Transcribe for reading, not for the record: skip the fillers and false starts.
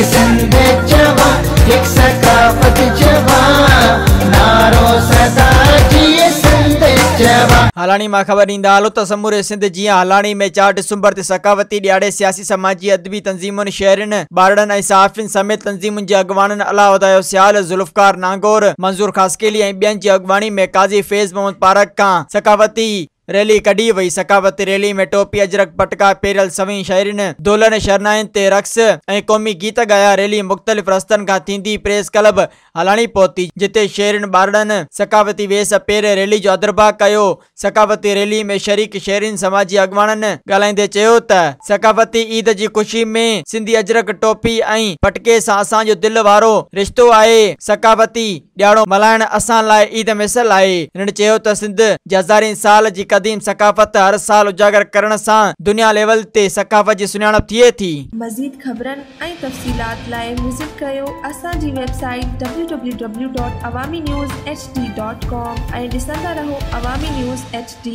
सिंध जवां, एक सकाफत जवां, नारो सदा जिए सिंध जवां। हलानी मां ख़बर ईंदा हलो त समूरे सिंध जीअं हलानी में 4 डिसंबर ते सकावती ॾियारे सियासी समाजी अदबी तंज़ीमुनि शहरनि ॿारनि ऐं सहाफ़ियुनि समेत तंज़ीमुनि जे अॻवाननि अला वधायो सियाल ज़ुल्फ़कार नागौर मंज़ूर ख़ासकेली ऐं ॿियनि जी अॻवानी में काज़ी फैज़ मोहम्मद पारक खां सकावती रैली कढी वई। सकावती रैली में टोपी अजरक पटका पेरियल सवई शायरीन दोलन शरनाइन ते रक्स ऐं क़ौमी गीत गाया। रैली मुख़्तलिफ़ रस्तनि खां थींदी प्रेस क्लब हलानी पहुती जिते शहरनि ॿारनि सकावती वेस पेरे रैली जो अदरबा कयो। सकावती रैली में शरीक शहरीन समाजी अॻवाननि ॻाल्हाईंदे चयो त सकावती ईद जी ख़ुशी में सिंधी अजरक टोपी ऐं पटके सां असांजो दिल वारो रिश्तो आहे। सकावती ॾियारो मल्हाइण असां लाइ ईद मिसल आहे। हिननि चयो त सिंध जे हज़ारनि साल जी क़दीम सकाफ़त हर साल उजागर करण सां दुनिया लेवल ते सकाफ़त जी सुञाणप थिए थी। मज़ीद ख़बरनि ऐं तफ़सीलात लाइ विज़िट कयो असांजी वेबसाइट www.awamiNewsHD.com ऐं ॾिसंदा रहो अवामी न्यूज़ HD।